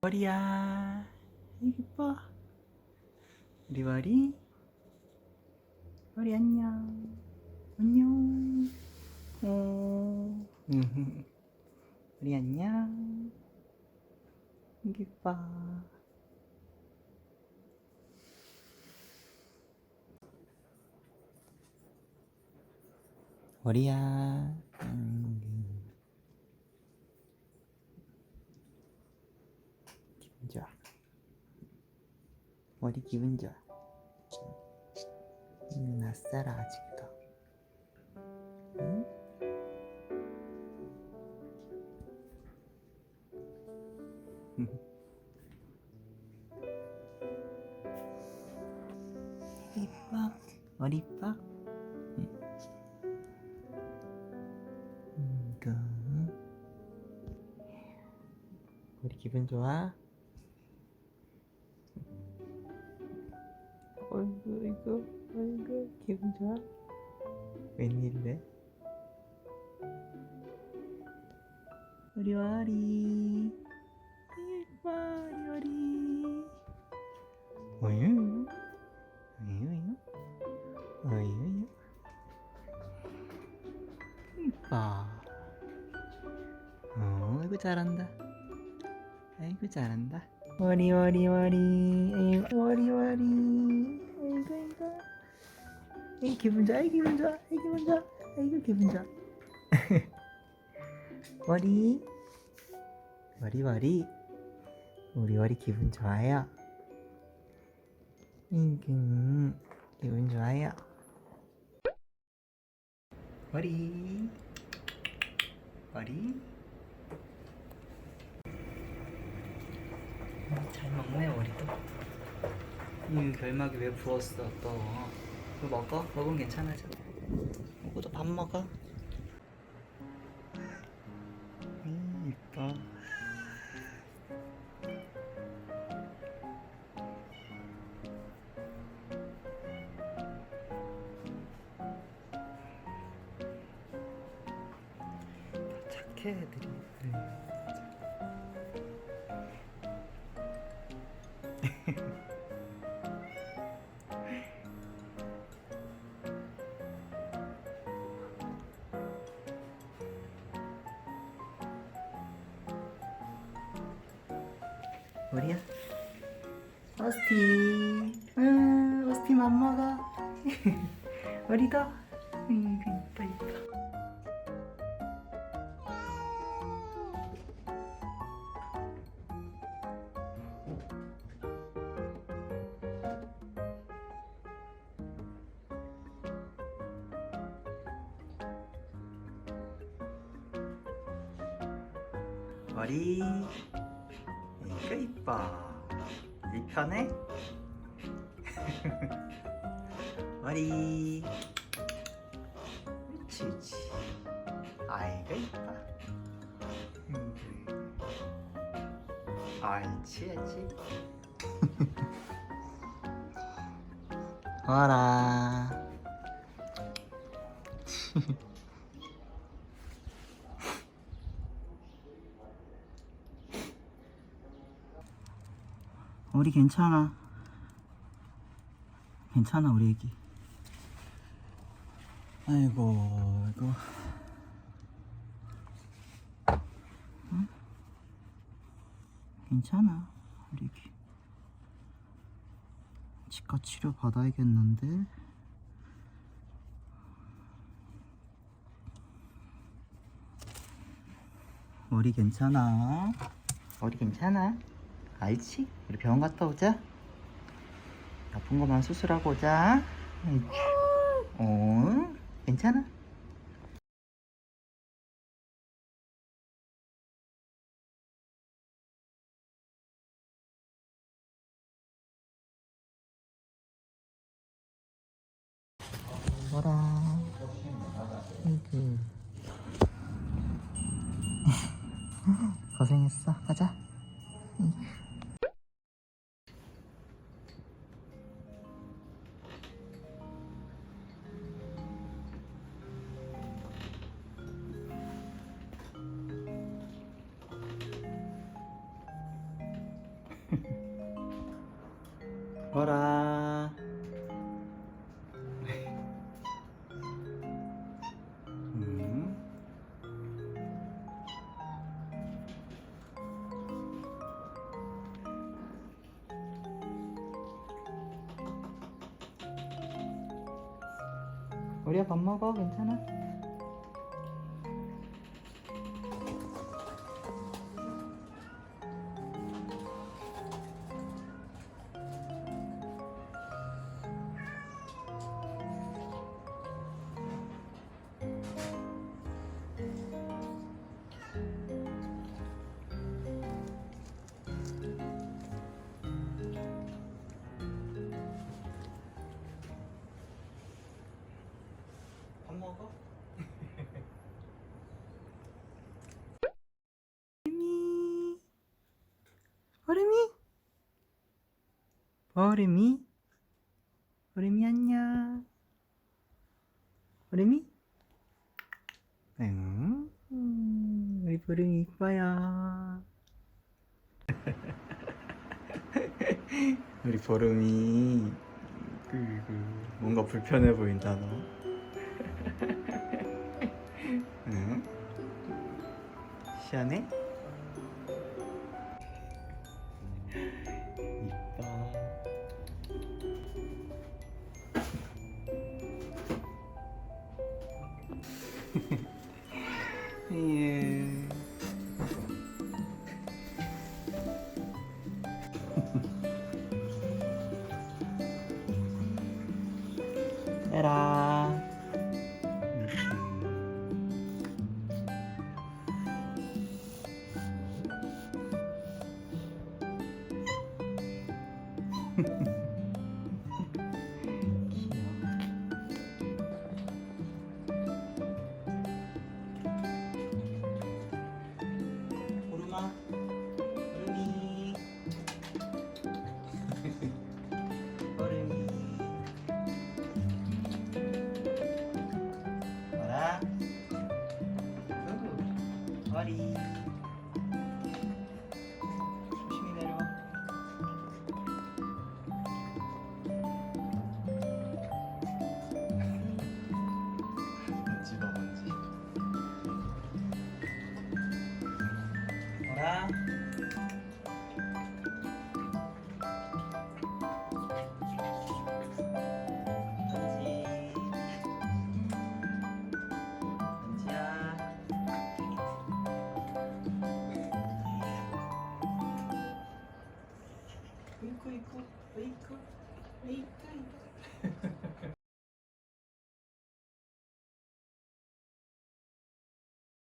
머리야, 이뻐. 우리 머리. 머리 안녕. 안녕. 우리 안녕. 이뻐. 머리야. 기분 좋아. 머리 기분 좋아. 낯설어 아직도. 응? 이뻐. 머리 이뻐. 우리 기분 좋아? 어이구 기분 좋아? 웬일이래? 우리 와리 이뻐 우리 와리 어유 어유 어유 이뻐. 아이고 잘한다. 아이고 잘한다. 와리 아이고 와리 아이고 기분 좋아 기분 좋아 기분 좋아 아이고 기분 좋아. 와리 우리 와리 기분 좋아요. 기분 좋아요. 와리 잘 먹네 머리도. 결막이 왜 부었어 또. 이거 먹어? 먹으면 괜찮아져. 이거도 밥 먹어. 이뻐. 착해 애들이. 머리야? 어스티. 어스티 맘 먹어. 머리도. 이뻐. 머리. 이거 이뻐. 이 편해? 머리. 그렇지. 아이고 이뻐. 옳지. 와라. 우리 괜찮아 우리 애기. 아이고 응? 괜찮아 우리 애기. 치과 치료 받아야겠는데. 머리 괜찮아? 알지? 우리 병원 갔다 오자. 아픈 것만 수술하고 오자. 괜찮아? 뭐라. 고생했어. 가자. 어라. 우리야 밥 먹어. 괜찮아? 밥 먹어? 얼음이 얼음이 얼음이 안녕. 얼음이 우리 보름이 이뻐요. 우리 보름이 뭔가 불편해 보인다 너. 응? 시원해? 이뻐. 예. 에라. 오르마, 오르미, 오르미, 어라, 어리.